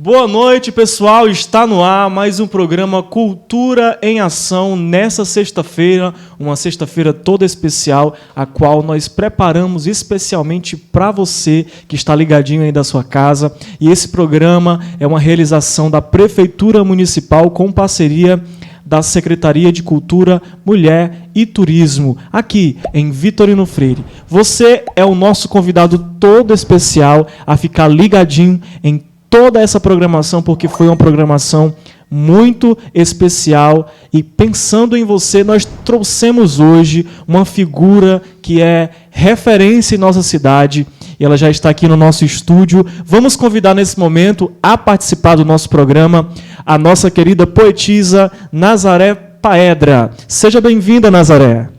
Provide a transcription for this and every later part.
Boa noite, pessoal. Está no ar mais um programa Cultura em Ação nessa sexta-feira, uma sexta-feira toda especial, a qual nós preparamos especialmente para você que está ligadinho aí da sua casa. E esse programa é uma realização da Prefeitura Municipal com parceria da Secretaria de Cultura, Mulher e Turismo, aqui em Vitorino Freire. Você é o nosso convidado todo especial a ficar ligadinho em toda essa programação, porque foi uma programação muito especial. E pensando em você, nós trouxemos hoje uma figura que é referência em nossa cidade, e ela já está aqui no nosso estúdio. Vamos convidar nesse momento a participar do nosso programa a nossa querida poetisa Nazaré Paedra. Seja bem-vinda, Nazaré.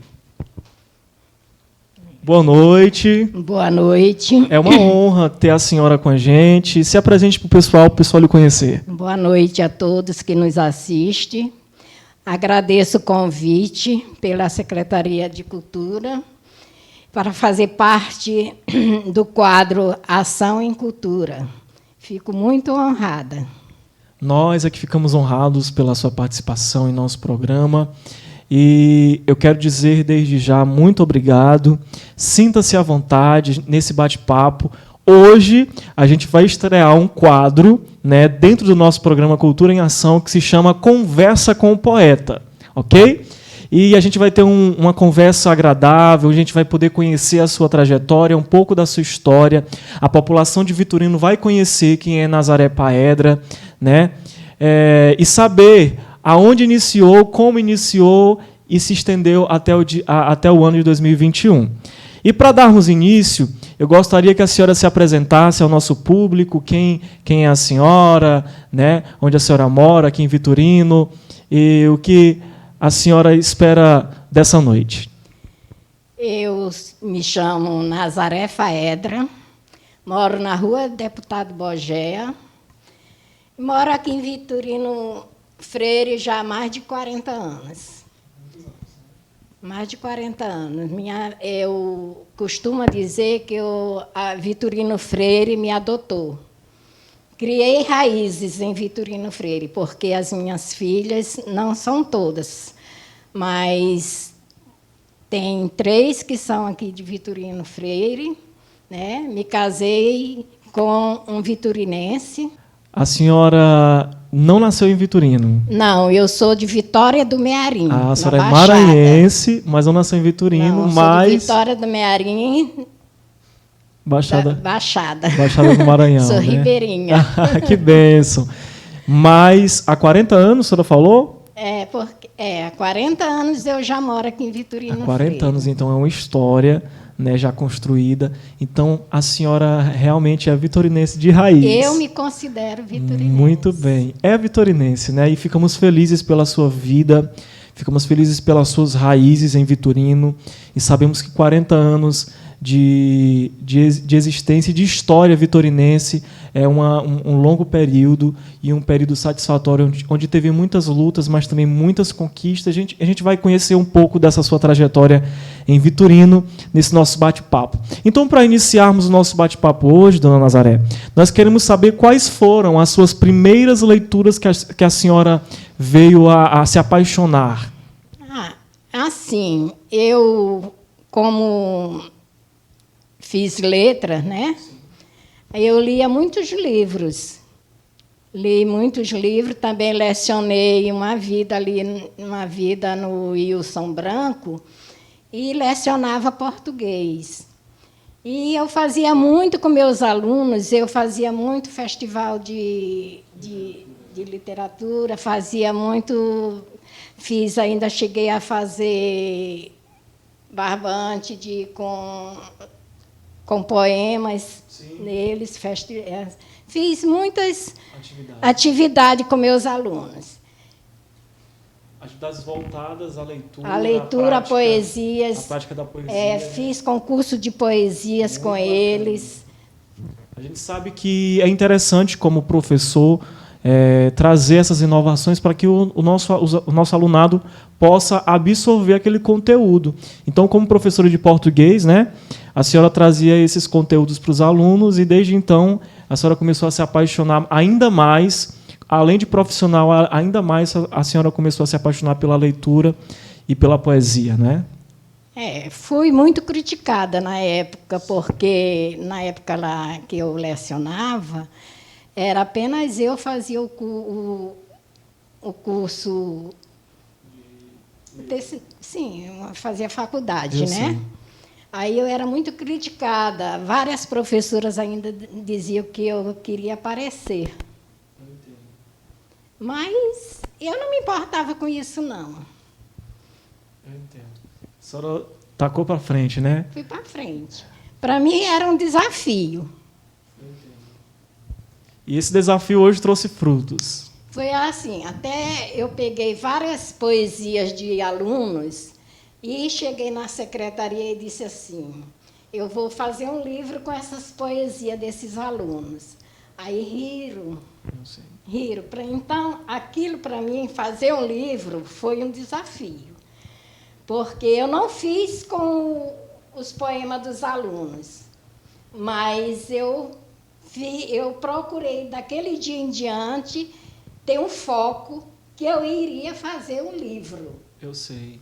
Boa noite. Boa noite. É uma honra ter a senhora com a gente. Se apresente para o pessoal lhe conhecer. Boa noite a todos que nos assistem. Agradeço o convite pela Secretaria de Cultura para fazer parte do quadro Ação em Cultura. Fico muito honrada. Nós é que ficamos honrados pela sua participação em nosso programa. E eu quero dizer desde já muito obrigado. Sinta-se à vontade nesse bate-papo. Hoje a gente vai estrear um quadro, né, dentro do nosso programa Cultura em Ação que se chama Conversa com o Poeta, ok? E a gente vai ter uma conversa agradável, a gente vai poder conhecer a sua trajetória, um pouco da sua história. A população de Vitorino vai conhecer quem é Nazaré Paedra, né? E saber aonde iniciou, como iniciou e se estendeu até o ano de 2021. E para darmos início, eu gostaria que a senhora se apresentasse ao nosso público, quem é a senhora, né, onde a senhora mora, aqui em Vitorino, e o que a senhora espera dessa noite. Eu me chamo Nazaré Paedra, moro na Rua Deputado Bogea, moro aqui em Vitorino Freire já há mais de 40 anos. Mais de 40 anos. Eu costumo dizer que a Vitorino Freire me adotou. Criei raízes em Vitorino Freire, porque as minhas filhas, não são todas, mas tem 3 que são aqui de Vitorino Freire, né? Me casei com um vitorinense. A senhora não nasceu em Vitorino? Não, eu sou de Vitória do Mearim. A senhora é maranhense, mas não nasceu em Vitorino, não, mas... Sou de Vitória do Mearim. Baixada do Maranhão. Sou né? ribeirinha. Que bênção. Mas há 40 anos, a senhora falou? Há 40 anos eu já moro aqui em Vitorino Freire. Há 40 anos, então é uma história, né, já construída. Então, a senhora realmente é vitorinense de raiz. Eu me considero vitorinense. Muito bem. É vitorinense, né? E ficamos felizes pela sua vida, ficamos felizes pelas suas raízes em Vitorino, e sabemos que 40 anos de existência e de história vitorinense é um longo período e um período satisfatório, onde teve muitas lutas, mas também muitas conquistas. A gente vai conhecer um pouco dessa sua trajetória em Vitorino nesse nosso bate-papo. Então, para iniciarmos o nosso bate-papo hoje, dona Nazaré, nós queremos saber quais foram as suas primeiras leituras que a senhora veio a se apaixonar. Assim, eu, como fiz letras, né? Eu lia muitos livros. Li muitos livros, também lecionei uma vida no Wilson Branco e lecionava português. E eu fazia muito com meus alunos, eu fazia muito festival de literatura, cheguei a fazer barbante com poemas. Sim. Neles, fiz muitas atividades com meus alunos. Atividades voltadas à leitura. A leitura, poesias. A prática da poesia. Fiz concurso de poesias com eles. A gente sabe que é interessante, como professor, trazer essas inovações para que o nosso alunado possa absorver aquele conteúdo. Então, como professora de português, né, a senhora trazia esses conteúdos para os alunos e, desde então, a senhora começou a se apaixonar ainda mais, além de profissional, ainda mais a senhora começou a se apaixonar pela leitura e pela poesia, né? Fui muito criticada na época, porque na época lá que eu lecionava, era apenas eu fazia o curso sim, eu fazia faculdade, Eu né? sei. Aí eu era muito criticada. Várias professoras ainda diziam que eu queria aparecer. Mas eu não me importava com isso, não. Eu entendo. A senhora tacou para frente, né? Fui para frente. Para mim era um desafio. E esse desafio hoje trouxe frutos. Foi assim, até eu peguei várias poesias de alunos e cheguei na secretaria e disse assim, eu vou fazer um livro com essas poesias desses alunos. Aí riram. Então, aquilo para mim, fazer um livro, foi um desafio. Porque eu não fiz com os poemas dos alunos, mas eu procurei, daquele dia em diante, ter um foco que eu iria fazer um livro. Eu sei.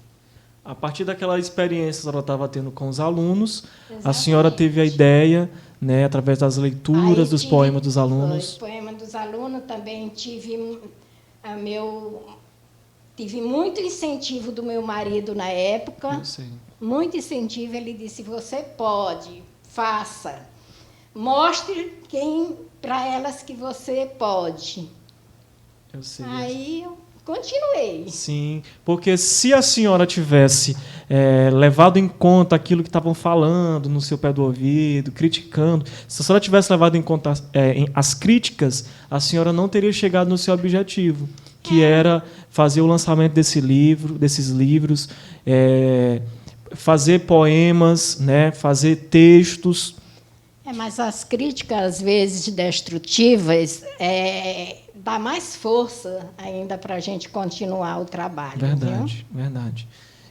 A partir daquela experiência que a senhora estava tendo com os alunos, Exatamente. A senhora teve a ideia, né, através das leituras dos poemas dos alunos. Os poemas dos alunos também tive muito incentivo do meu marido na época. Eu sei. Muito incentivo. Ele disse, você pode, faça. Mostre para elas que você pode. Eu sei. Aí eu continuei. Sim, porque se a senhora tivesse levado em conta aquilo que estavam falando no seu pé do ouvido, criticando, se a senhora tivesse levado em conta as críticas, a senhora não teria chegado no seu objetivo, que era fazer o lançamento desses livros, fazer poemas, né, fazer textos. Mas as críticas, às vezes, destrutivas, dá mais força ainda para a gente continuar o trabalho. Verdade, viu? verdade.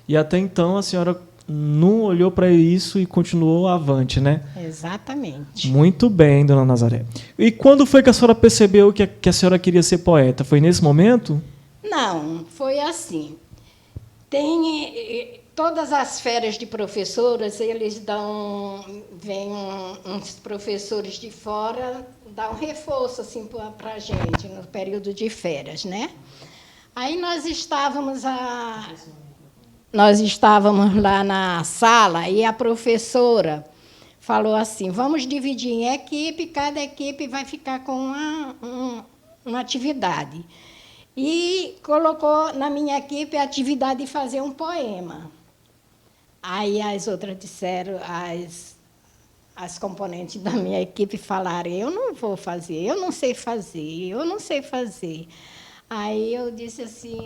E até então a senhora não olhou para isso e continuou avante, né? Exatamente. Muito bem, dona Nazaré. E quando foi que a senhora percebeu que a senhora queria ser poeta? Foi nesse momento? Não, foi assim. Todas as férias de professoras, eles vêm uns professores de fora, dá um reforço assim, para a gente, no período de férias, né? Aí nós estávamos lá na sala e a professora falou assim, vamos dividir em equipe, cada equipe vai ficar com uma atividade. E colocou na minha equipe a atividade de fazer um poema. Aí as outras disseram, as componentes da minha equipe falaram, eu não vou fazer, eu não sei fazer, eu não sei fazer. Aí eu disse assim,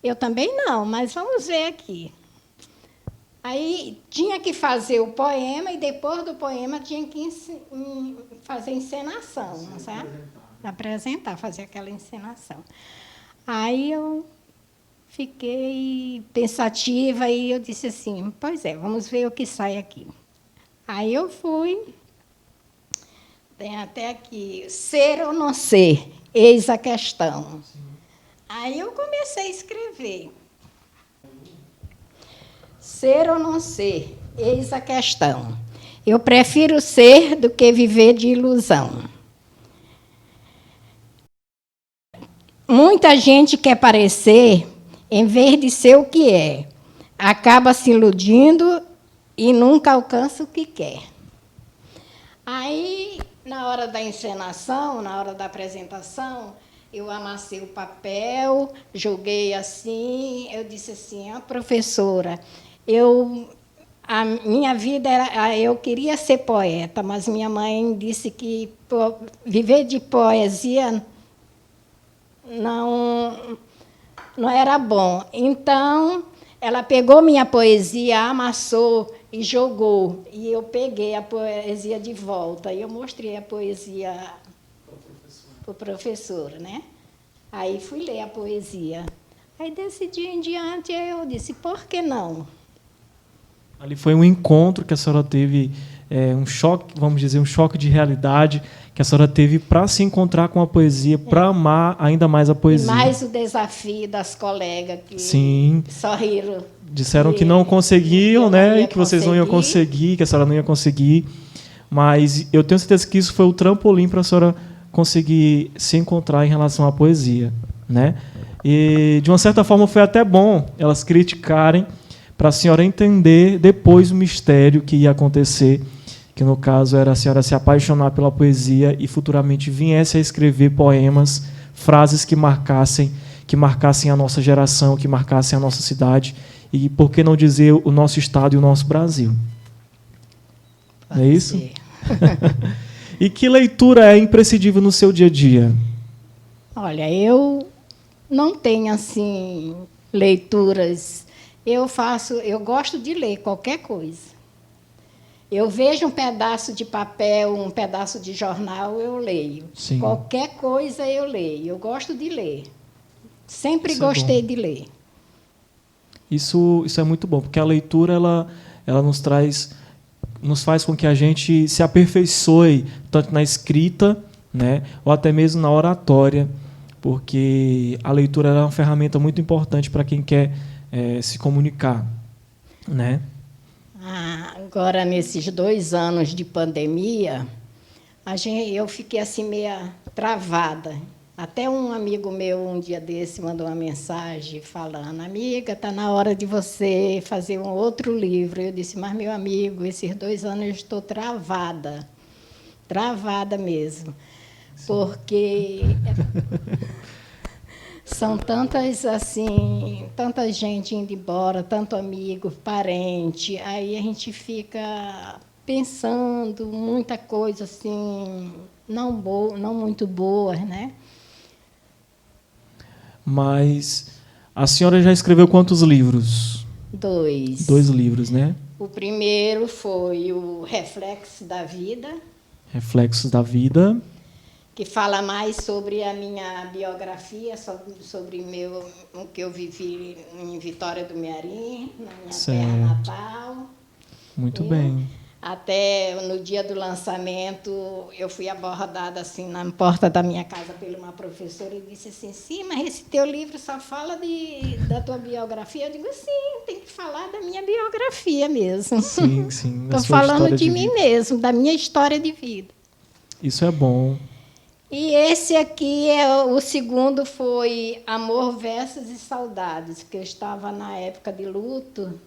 eu também não, mas vamos ver aqui. Aí tinha que fazer o poema e depois do poema tinha que fazer encenação, não sabe? Apresentar, fazer aquela encenação. Aí eu fiquei pensativa e eu disse assim, pois vamos ver o que sai aqui. Aí eu fui, tem até aqui, ser ou não ser, eis a questão. Aí eu comecei a escrever. Ser ou não ser, eis a questão. Eu prefiro ser do que viver de ilusão. Muita gente quer parecer, em vez de ser o que é, acaba se iludindo e nunca alcança o que quer. Aí, na hora da encenação, na hora da apresentação, eu amassei o papel, joguei assim, eu disse assim, professora, a minha vida eu queria ser poeta, mas minha mãe disse que viver de poesia não era bom. Então, ela pegou minha poesia, amassou e jogou. E eu peguei a poesia de volta. E eu mostrei a poesia para o professor, né? Aí fui ler a poesia. Aí, desse dia em diante, eu disse, por que não? Ali foi um encontro que a senhora teve um choque, vamos dizer, um choque de realidade que a senhora teve para se encontrar com a poesia, para amar ainda mais a poesia. E mais o desafio das colegas que Sim. sorriram. Disseram que não conseguiam, né? Que vocês não iam conseguir, que a senhora não ia conseguir. Mas eu tenho certeza que isso foi o trampolim para a senhora conseguir se encontrar em relação à poesia, né? E, de uma certa forma, foi até bom elas criticarem para a senhora entender depois o mistério que ia acontecer, que, no caso, era a senhora se apaixonar pela poesia e futuramente viesse a escrever poemas, frases que marcassem a nossa geração, que marcassem a nossa cidade e, por que não dizer, o nosso estado e o nosso Brasil. Não é isso? E que leitura é imprescindível no seu dia a dia? Olha, eu não tenho assim leituras. Eu gosto de ler qualquer coisa. Eu vejo um pedaço de papel, um pedaço de jornal, eu leio. Sim. Qualquer coisa eu leio. Eu gosto de ler. Sempre Isso gostei de ler. Isso é muito bom, porque a leitura ela nos faz com que a gente se aperfeiçoe tanto na escrita, né, ou até mesmo na oratória, porque a leitura é uma ferramenta muito importante para quem quer se comunicar, né? Agora, nesses 2 anos de pandemia, eu fiquei assim meia travada. Até um amigo meu, um dia desse, mandou uma mensagem falando: amiga, está na hora de você fazer um outro livro. Eu disse: mas, meu amigo, esses 2 anos eu estou travada mesmo. Sim. Porque são tantas, assim, tanta gente indo embora, tanto amigo, parente, aí a gente fica pensando muita coisa assim, não muito boa, né? Mas a senhora já escreveu quantos livros? 2. 2 livros, né? O primeiro foi o Reflexos da Vida. Reflexos da Vida. Que fala mais sobre a minha biografia, sobre o que eu vivi em Vitória do Mearim, na minha terra natal. Muito bem. Até no dia do lançamento, eu fui abordada assim, na porta da minha casa por uma professora e disse assim: sim, mas esse teu livro só fala da tua biografia. Eu digo: sim, tem que falar da minha biografia mesmo. Sim, sim. Estou falando de mim mesmo, da minha história de vida. Isso é bom. E esse aqui, o segundo, foi Amor, Versos e Saudades, que eu estava na época de luto,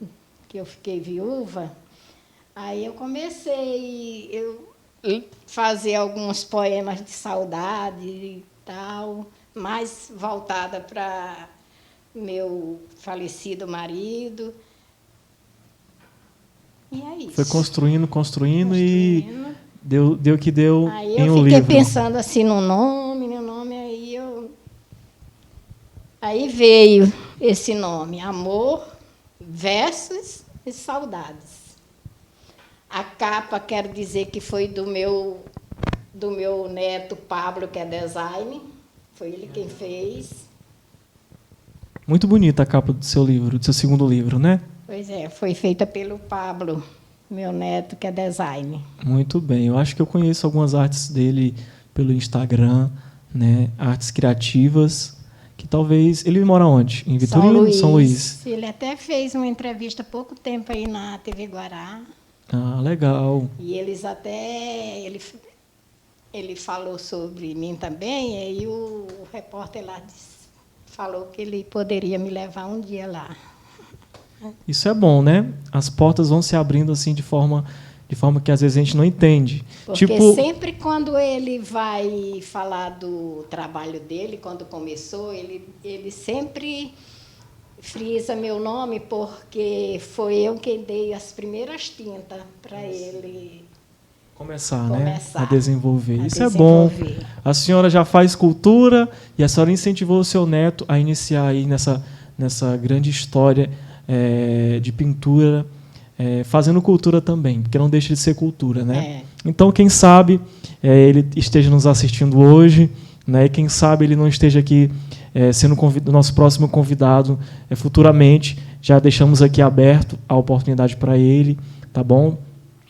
que eu fiquei viúva. Aí eu comecei a fazer alguns poemas de saudade e tal, mais voltada para meu falecido marido. E é isso. Foi construindo e deu que deu aí em um livro. Aí eu fiquei pensando assim no nome, aí veio esse nome, Amor, Versos e Saudades. A capa, quero dizer que foi do meu neto Pablo, que é design. Foi ele quem fez. Muito bonita a capa do seu livro, do seu segundo livro, né? Pois é, foi feita pelo Pablo, meu neto, que é design. Muito bem. Eu acho que eu conheço algumas artes dele pelo Instagram, né? Artes criativas, que talvez... Ele mora onde? Em Vitorino? São Luís. Ele até fez uma entrevista há pouco tempo aí na TV Guará. Ah, legal. E eles até... Ele falou sobre mim também, e aí o repórter lá falou que ele poderia me levar um dia lá. Isso é bom, né? As portas vão se abrindo assim de forma que às vezes a gente não entende. Porque sempre quando ele vai falar do trabalho dele, quando começou, ele sempre frisa meu nome, porque foi eu quem dei as primeiras tintas para ele começar, né? A desenvolver. Isso é bom. A senhora já faz cultura e a senhora incentivou o seu neto a iniciar aí nessa grande história de pintura, fazendo cultura também, porque não deixa de ser cultura, né? Então, quem sabe ele esteja nos assistindo hoje, né? E quem sabe ele não esteja aqui sendo o nosso próximo convidado futuramente. Já deixamos aqui aberto a oportunidade para ele, tá bom?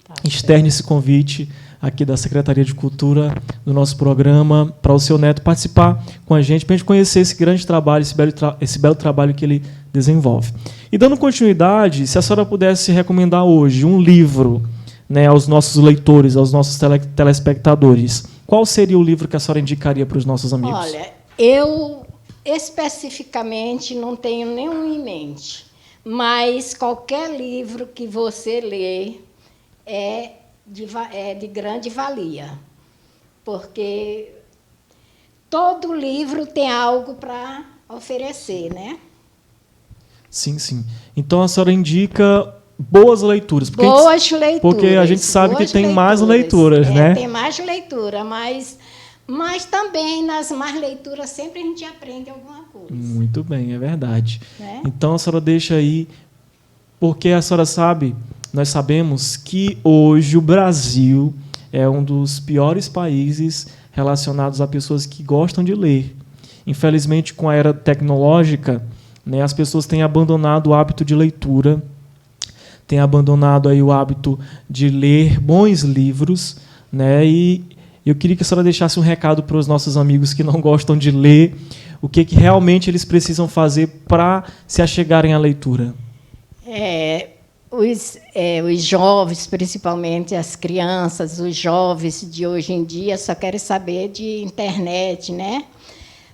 Tá. externe esse convite aqui da Secretaria de Cultura do nosso programa para o seu neto participar com a gente, para a gente conhecer esse grande trabalho, esse belo trabalho que ele desenvolve. E dando continuidade, se a senhora pudesse recomendar hoje um livro, né, aos nossos leitores, aos nossos telespectadores, qual seria o livro que a senhora indicaria para os nossos amigos? Olha, eu especificamente não tenho nenhum em mente, mas qualquer livro que você lê é de grande valia, porque todo livro tem algo para oferecer, né? Sim, sim. Então a senhora indica boas leituras. Boas leituras. Porque a gente sabe que tem mais leituras, né? Tem mais leitura, mas também nas mais leituras sempre a gente aprende alguma coisa. Muito bem, é verdade. Né? Então a senhora deixa aí, porque a senhora sabe, nós sabemos que hoje o Brasil é um dos piores países relacionados a pessoas que gostam de ler. Infelizmente, com a era tecnológica, né, as pessoas têm abandonado o hábito de leitura, têm abandonado aí o hábito de ler bons livros, né? E eu queria que a senhora deixasse um recado para os nossos amigos que não gostam de ler, o que realmente eles precisam fazer para se achegarem à leitura. Os jovens, principalmente as crianças, os jovens de hoje em dia, só querem saber de internet, né?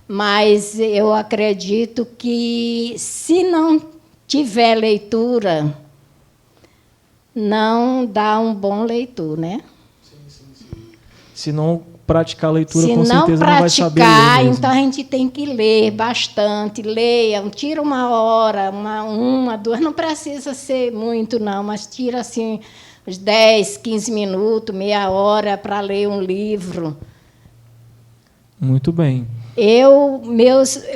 Mas eu acredito que, se não tiver leitura, não dá um bom leitor, né? Se não praticar a leitura, com certeza não vai saber ler mesmo. Então a gente tem que ler bastante, leiam, tira uma hora, uma, duas, não precisa ser muito não, mas tira assim uns 10, 15 minutos, meia hora para ler um livro. Muito bem.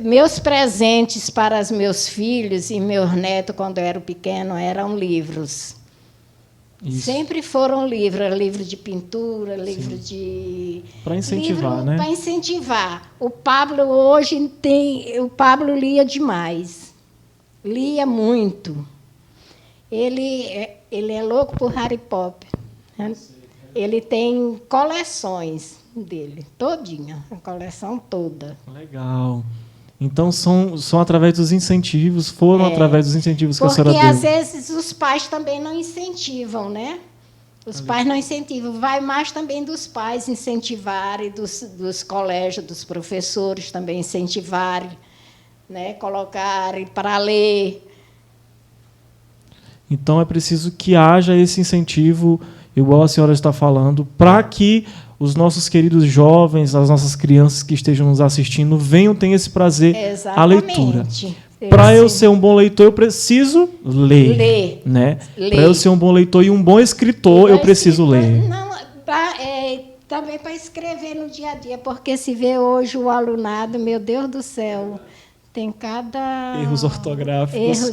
Meus presentes para os meus filhos e meus netos, quando eu era pequeno, eram livros. Isso. Sempre foram livro de pintura, livro de... Para incentivar, né? Para incentivar. O Pablo lia demais. Lia muito. Ele é louco por Harry Potter. Né? Ele tem coleções dele, todinha, a coleção toda. Legal. Então, são através dos incentivos, através dos incentivos que a senhora deu. Porque, às vezes, os pais também não incentivam, né? Os pais não incentivam. Vai mais também dos pais incentivarem, dos colégios, dos professores também incentivarem, né? Colocarem para ler. Então, é preciso que haja esse incentivo, igual a senhora está falando, para que os nossos queridos jovens, as nossas crianças que estejam nos assistindo, venham ter esse prazer à leitura. Para eu ser um bom leitor, eu preciso ler. Né? Para eu ser um bom leitor e um bom escritor, eu preciso ler. Não, também para escrever no dia a dia, porque se vê hoje o alunado, meu Deus do céu, tem cada... Erros ortográficos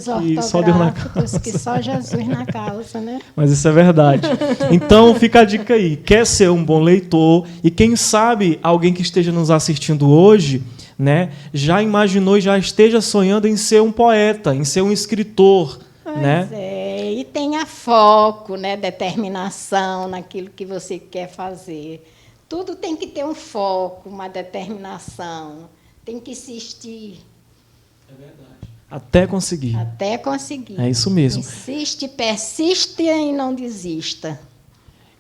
que só Jesus na causa, né? Mas isso é verdade. Então, fica a dica aí. Quer ser um bom leitor e, quem sabe, alguém que esteja nos assistindo hoje, né, já imaginou e já esteja sonhando em ser um poeta, em ser um escritor. Né? E tenha foco, né, determinação naquilo que você quer fazer. Tudo tem que ter um foco, uma determinação. Tem que insistir. É verdade. Até conseguir. Até conseguir. É isso mesmo. Insiste, persiste e não desista.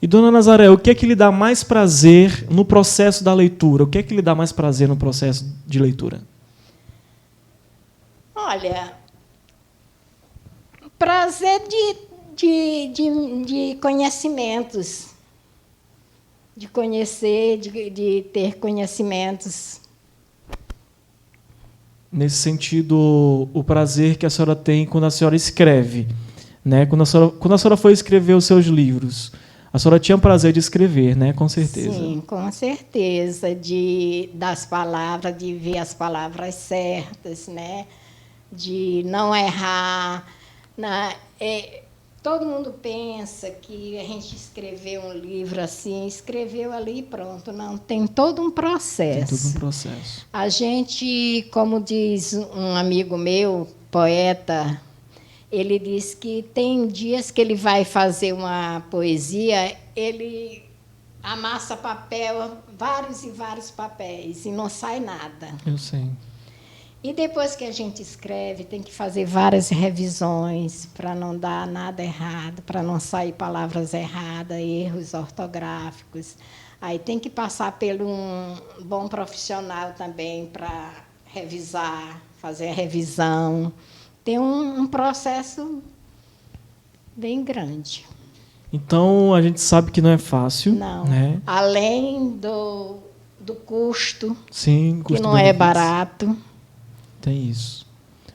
E, dona Nazaré, o que é que lhe dá mais prazer no processo da leitura? O que é que lhe dá mais prazer no processo de leitura? Olha, prazer de conhecimentos. De conhecer, de ter conhecimentos. Nesse sentido, o prazer que a senhora tem quando a senhora escreve, né? Quando a senhora foi escrever os seus livros, a senhora tinha prazer de escrever, né? Com certeza. Sim, com certeza, das palavras, de ver as palavras certas, né? De não errar. Todo mundo pensa que a gente escreveu um livro assim, escreveu ali e pronto. Não, tem todo um processo. Tem todo um processo. A gente, como diz um amigo meu, poeta, Ele diz que tem dias que ele vai fazer uma poesia, ele amassa papel, vários e vários papéis, e não sai nada. Eu sei. E depois que a gente escreve, tem que fazer várias revisões para não dar nada errado, para não sair palavras erradas, erros ortográficos. Aí tem que passar por um bom profissional também para revisar, fazer a revisão. Tem um processo bem grande. Então, a gente sabe que não é fácil. Não. Né? Além do custo, Sim, que não é barato. Tem isso.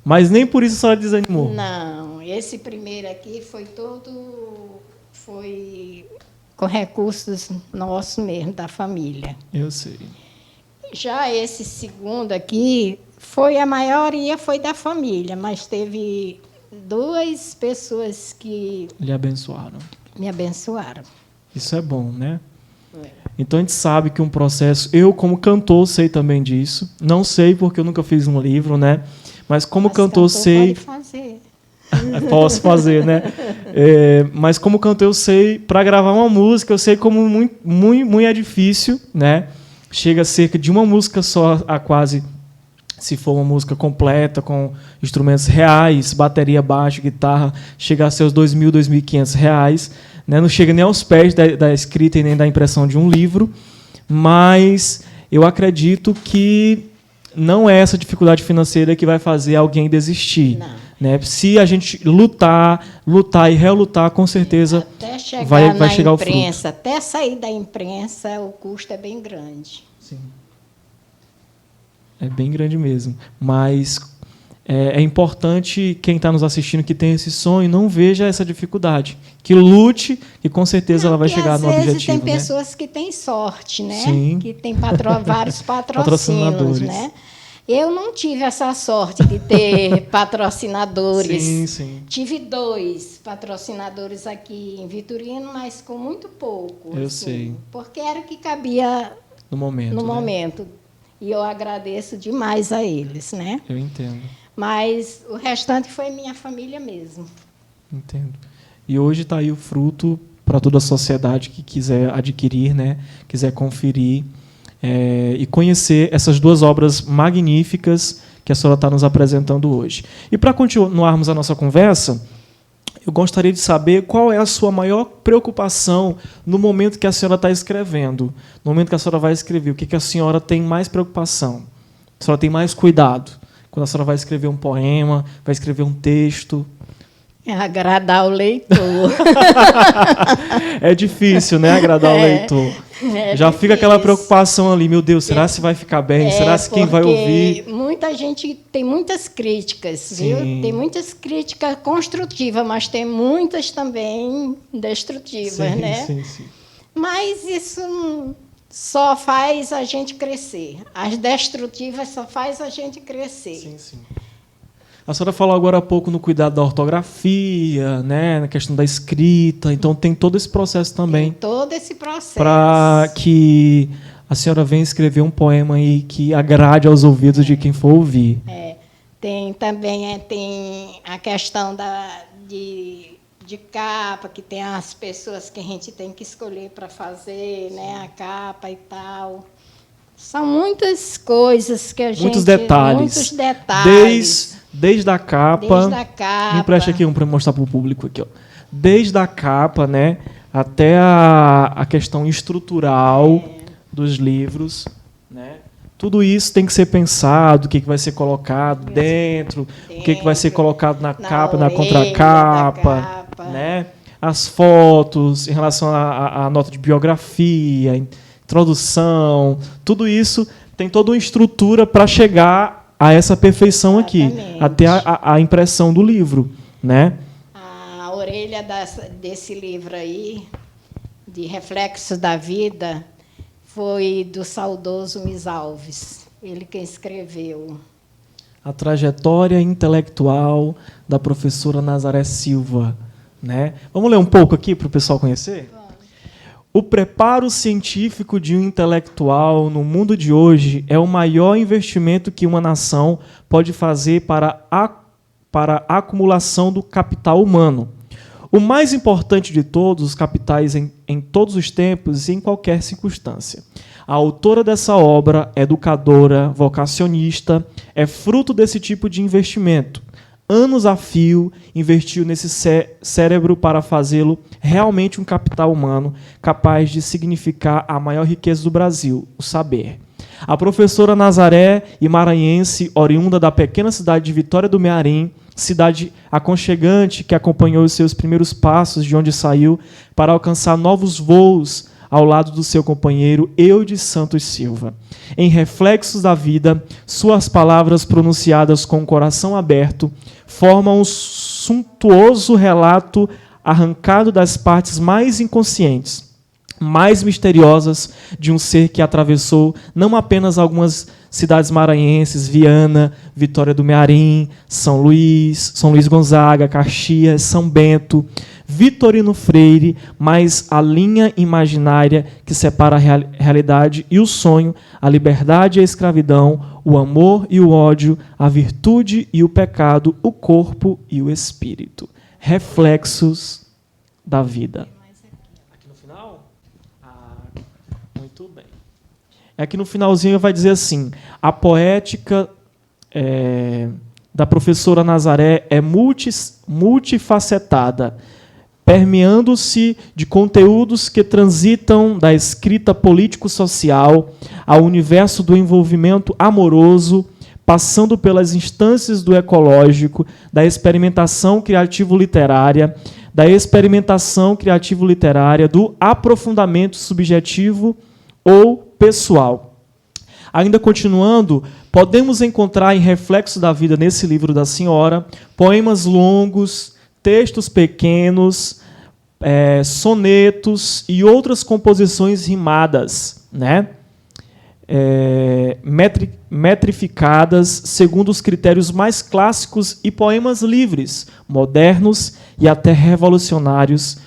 Mas nem por isso a senhora desanimou. Não, esse primeiro aqui foi com recursos nossos mesmo, da família. Eu sei. Já esse segundo aqui, a maioria foi da família, mas teve 2 pessoas que Lhe abençoaram. me abençoaram. Isso é bom, né? É. Então a gente sabe que um processo... Eu, como cantor, sei também disso. Não sei porque eu nunca fiz um livro, né? Mas como cantor, sei... Pode fazer. Posso fazer, né? Mas como cantor, eu sei... Para gravar uma música, eu sei como muito é difícil, né? Chega a cerca de uma música só a quase... Se for uma música completa, com instrumentos reais, bateria, baixo, guitarra, chega a ser os R$ 2.000, R$ 2.500, né? Não chega nem aos pés da escrita e nem da impressão de um livro, mas eu acredito que não é essa dificuldade financeira que vai fazer alguém desistir. Não. Né? Se a gente lutar e relutar, com certeza Até chegar vai chegar imprensa, ao fruto. até sair da imprensa, o custo é bem grande. Sim. É bem grande mesmo. Mas é importante quem está nos assistindo que tem esse sonho não veja essa dificuldade. Que lute e com certeza ela vai chegar no objetivo. Às vezes tem né? pessoas que têm sorte, né? Sim. Que tem vários patrocínios, né? Eu não tive essa sorte de ter patrocinadores. Sim, sim. Tive 2 patrocinadores aqui em Vitorino, mas com muito pouco. Eu assim, sei. Porque era o que cabia no momento. E eu agradeço demais a eles, né? Eu entendo. Mas o restante foi minha família mesmo. Entendo. E hoje está aí o fruto para toda a sociedade que quiser adquirir, né? Quiser conferir e conhecer essas 2 obras magníficas que a senhora está nos apresentando hoje. E para continuarmos a nossa conversa, eu gostaria de saber qual é a sua maior preocupação no momento que a senhora está escrevendo, no momento que a senhora vai escrever. O que a senhora tem mais preocupação? A senhora tem mais cuidado? Quando a senhora vai escrever um poema, vai escrever um texto? É agradar o leitor. É difícil, né? Agradar o leitor. Já difícil. Fica aquela preocupação ali, meu Deus, será se vai ficar bem? Será se quem vai ouvir? Muita gente tem muitas críticas, Sim. viu? Tem muitas críticas construtivas, mas tem muitas também destrutivas, Sim, né? sim. Mas isso só faz a gente crescer. As destrutivas só faz a gente crescer. Sim. A senhora falou agora há pouco no cuidado da ortografia, né, na questão da escrita, então tem todo esse processo também. Tem todo esse processo. Para que a senhora venha escrever um poema aí que agrade aos ouvidos de quem for ouvir. Tem também tem a questão de capa, que tem as pessoas que a gente tem que escolher para fazer, né, a capa e tal. São muitas coisas que a gente... Muitos detalhes. Desde a capa. Me empreste aqui um para mostrar para o público aqui, ó. Desde a capa, né, até a questão estrutural dos livros, né? Tudo isso tem que ser pensado, o que vai ser colocado dentro, o que vai ser colocado na capa, na contracapa, né? As fotos em relação à nota de biografia, introdução, tudo isso tem toda uma estrutura para chegar a essa perfeição aqui, até a impressão do livro, né? A orelha desse livro aí, de Reflexos da Vida, foi do saudoso Miss Alves, ele que escreveu. A trajetória intelectual da professora Nazaré Silva, né? Vamos ler um pouco aqui para o pessoal conhecer? O preparo científico de um intelectual no mundo de hoje é o maior investimento que uma nação pode fazer para para a acumulação do capital humano. O mais importante de todos os capitais em todos os tempos e em qualquer circunstância. A autora dessa obra, educadora, vocacionista, é fruto desse tipo de investimento. Anos a fio, investiu nesse cérebro para fazê-lo realmente um capital humano capaz de significar a maior riqueza do Brasil, o saber. A professora Nazaré e maranhense, oriunda da pequena cidade de Vitória do Mearim, cidade aconchegante que acompanhou os seus primeiros passos de onde saiu para alcançar novos voos ao lado do seu companheiro Eudes Santos Silva. Em Reflexos da Vida, suas palavras pronunciadas com o coração aberto formam um suntuoso relato arrancado das partes mais inconscientes, mais misteriosas de um ser que atravessou não apenas algumas cidades maranhenses, Viana, Vitória do Mearim, São Luís Gonzaga, Caxias, São Bento, Vitorino Freire, mas a linha imaginária que separa a realidade e o sonho, a liberdade e a escravidão, o amor e o ódio, a virtude e o pecado, o corpo e o espírito. Reflexos da vida. Aqui no final? Muito bem. Aqui no finalzinho vai dizer assim: a poética da professora Nazaré é multifacetada, permeando-se de conteúdos que transitam da escrita político-social ao universo do envolvimento amoroso, passando pelas instâncias do ecológico, da experimentação criativo-literária, do aprofundamento subjetivo ou pessoal. Ainda continuando, podemos encontrar em Reflexo da Vida, nesse livro da senhora, poemas longos, textos pequenos, sonetos e outras composições rimadas, né? Metrificadas segundo os critérios mais clássicos, e poemas livres, modernos e até revolucionários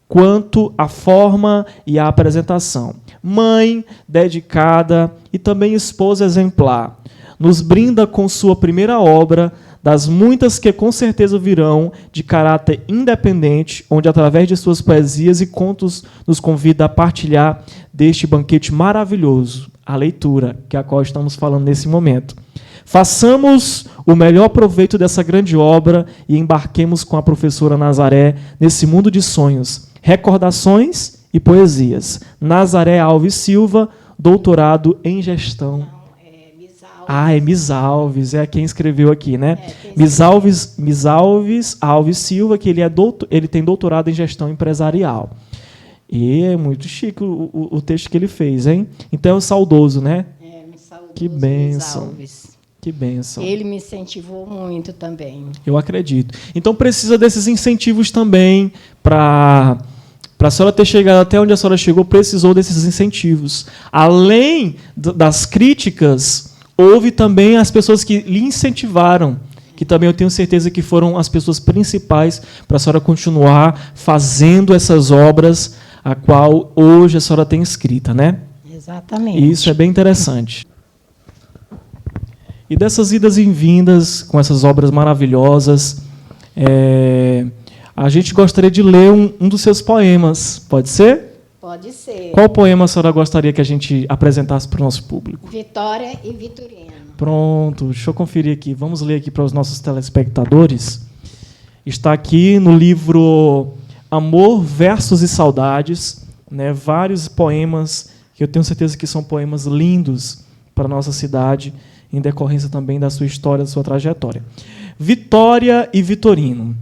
quanto à forma e à apresentação. Mãe, dedicada e também esposa exemplar, nos brinda com sua primeira obra, das muitas que com certeza virão, de caráter independente, onde, através de suas poesias e contos, nos convida a partilhar deste banquete maravilhoso, a leitura, que é a qual estamos falando nesse momento. Façamos o melhor proveito dessa grande obra e embarquemos com a professora Nazaré nesse mundo de sonhos, recordações e poesias. Nazaré Alves Silva, doutorado em gestão. É Miss Alves, é quem escreveu aqui, né? Miss Alves Silva, que ele tem doutorado em gestão empresarial. E é muito chique o texto que ele fez, hein? Então é saudoso, né? Saudoso. Que bênção. Que bênção. Ele me incentivou muito também. Eu acredito. Então precisa desses incentivos também para a senhora ter chegado até onde a senhora chegou, precisou desses incentivos. Além das críticas, houve também as pessoas que lhe incentivaram, que também eu tenho certeza que foram as pessoas principais para a senhora continuar fazendo essas obras, a qual hoje a senhora tem escrita, né? Exatamente. E isso é bem interessante. E dessas idas e vindas, com essas obras maravilhosas, a gente gostaria de ler um dos seus poemas. Pode ser? Pode ser. Qual poema a senhora gostaria que a gente apresentasse para o nosso público? Vitória e Vitorino. Pronto, deixa eu conferir aqui. Vamos ler aqui para os nossos telespectadores. Está aqui no livro Amor, Versos e Saudades, né, vários poemas que eu tenho certeza que são poemas lindos para a nossa cidade, em decorrência também da sua história, da sua trajetória. Vitória e Vitorino.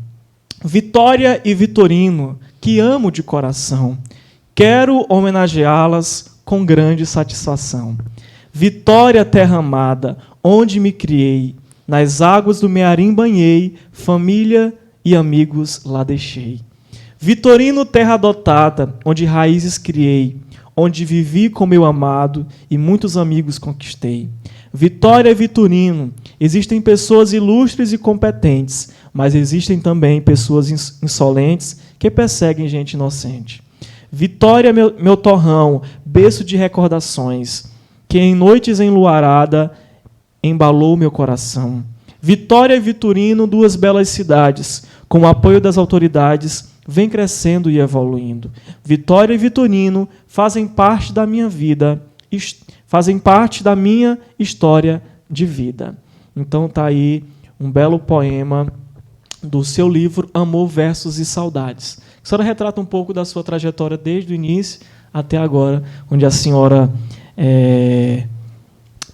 Vitória e Vitorino, que amo de coração, quero homenageá-las com grande satisfação. Vitória, terra amada, onde me criei, nas águas do Mearim banhei, família e amigos lá deixei. Vitorino, terra adotada, onde raízes criei, onde vivi com meu amado e muitos amigos conquistei. Vitória e Vitorino, existem pessoas ilustres e competentes, mas existem também pessoas insolentes que perseguem gente inocente. Vitória, meu torrão, berço de recordações, que em noites enluarada embalou meu coração. Vitória e Vitorino, duas belas cidades, com o apoio das autoridades, vem crescendo e evoluindo. Vitória e Vitorino fazem parte da minha vida, fazem parte da minha história de vida. Então está aí um belo poema do seu livro Amor, Versos e Saudades. A senhora retrata um pouco da sua trajetória desde o início até agora, onde a senhora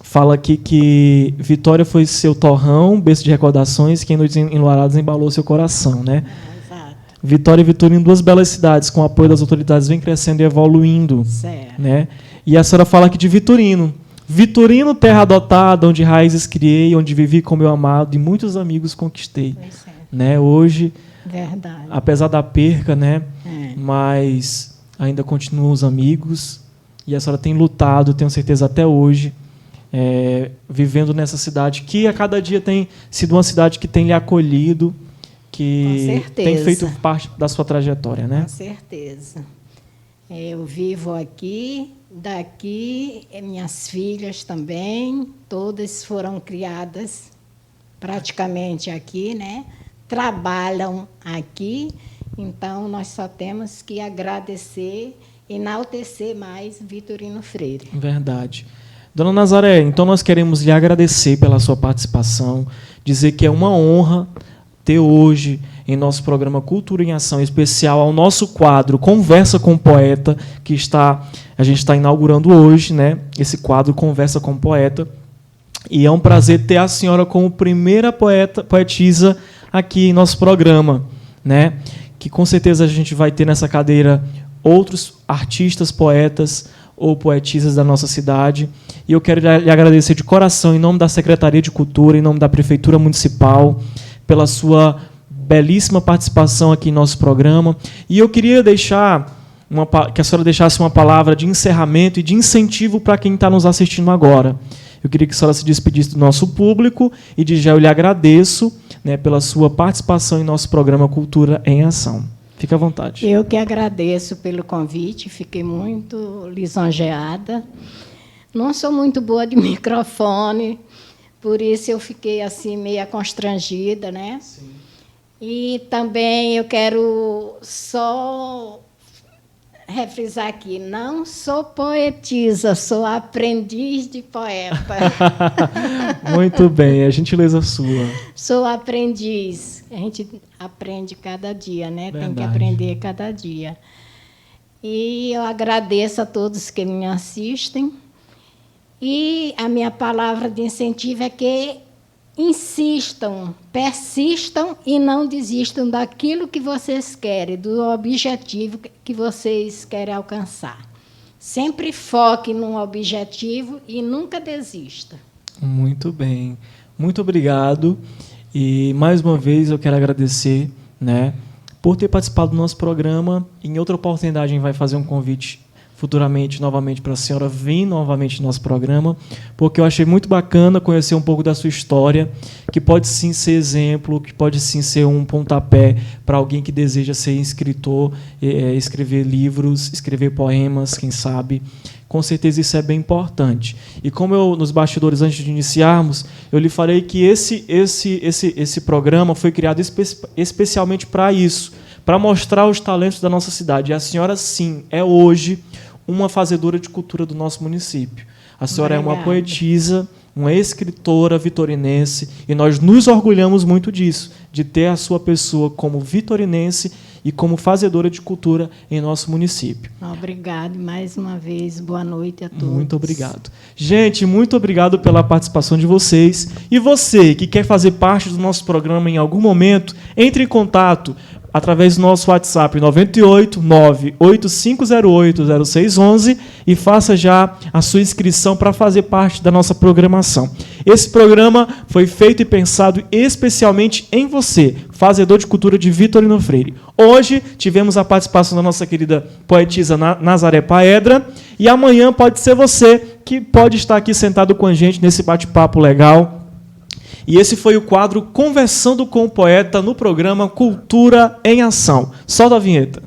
fala aqui que Vitória foi seu torrão, berço de recordações, que em noites enluaradas embalou seu coração, né? Exato. Vitória e Vitorino, duas belas cidades, com o apoio das autoridades, vem crescendo e evoluindo. Certo. Né? E a senhora fala aqui de Vitorino. Vitorino, terra adotada, onde raízes criei, onde vivi com meu amado e muitos amigos conquistei. Pois é. Né? Hoje, Verdade. apesar da perca, né? Mas ainda continuam os amigos. E a senhora tem lutado, tenho certeza, até hoje, vivendo nessa cidade, que a cada dia tem sido uma cidade que tem lhe acolhido, que tem feito parte da sua trajetória, né? Com certeza. Eu vivo aqui, daqui, minhas filhas também, todas foram criadas praticamente aqui, né? Trabalham aqui, então nós só temos que agradecer, enaltecer mais Vitorino Freire. Verdade. Dona Nazaré, então nós queremos lhe agradecer pela sua participação, dizer que é uma honra ter hoje em nosso programa Cultura em Ação especial ao nosso quadro Conversa com o Poeta, que a gente está inaugurando hoje, né? Esse quadro Conversa com o Poeta. E é um prazer ter a senhora como primeira poetisa aqui em nosso programa, né? Que com certeza a gente vai ter nessa cadeira outros artistas, poetas ou poetisas da nossa cidade. E eu quero lhe agradecer de coração, em nome da Secretaria de Cultura, em nome da Prefeitura Municipal, pela sua belíssima participação aqui em nosso programa. E eu queria que a senhora deixasse uma palavra de encerramento e de incentivo para quem está nos assistindo agora. Eu queria que a senhora se despedisse do nosso público e, de já, eu lhe agradeço, né, pela sua participação em nosso programa Cultura em Ação. Fique à vontade. Eu que agradeço pelo convite, fiquei muito lisonjeada. Não sou muito boa de microfone, por isso eu fiquei assim meio constrangida, né? Sim. E também eu quero só refrisar aqui, não sou poetisa, sou aprendiz de poeta. Muito bem, é gentileza sua. Sou aprendiz. A gente aprende cada dia, né? Verdade. Tem que aprender cada dia. E eu agradeço a todos que me assistem. E a minha palavra de incentivo é que insistam, persistam e não desistam daquilo que vocês querem, do objetivo que vocês querem alcançar. Sempre foque num objetivo e nunca desista. Muito bem. Muito obrigado. E, mais uma vez, eu quero agradecer, né, por ter participado do nosso programa. Em outra oportunidade, a gente vai fazer um convite futuramente, novamente, para a senhora vir novamente no nosso programa, porque eu achei muito bacana conhecer um pouco da sua história, que pode sim ser exemplo, que pode sim ser um pontapé para alguém que deseja ser escritor, escrever livros, escrever poemas, quem sabe. Com certeza isso é bem importante. E como nos bastidores, antes de iniciarmos, eu lhe falei que esse programa foi criado especialmente para isso, para mostrar os talentos da nossa cidade. E a senhora, sim, é hoje uma fazedora de cultura do nosso município. A senhora é uma poetisa, uma escritora vitorinense, e nós nos orgulhamos muito disso, de ter a sua pessoa como vitorinense e como fazedora de cultura em nosso município. Obrigado mais uma vez. Boa noite a todos. Muito obrigado. Gente, muito obrigado pela participação de vocês. E você que quer fazer parte do nosso programa em algum momento, entre em contato através do nosso WhatsApp 98 98508 0611 e faça já a sua inscrição para fazer parte da nossa programação. Esse programa foi feito e pensado especialmente em você, fazedor de cultura de Vitorino Freire. Hoje tivemos a participação da nossa querida poetisa Nazaré Paedra e amanhã pode ser você que pode estar aqui sentado com a gente nesse bate-papo legal. E esse foi o quadro Conversando com o Poeta no programa Cultura em Ação. Solta a vinheta.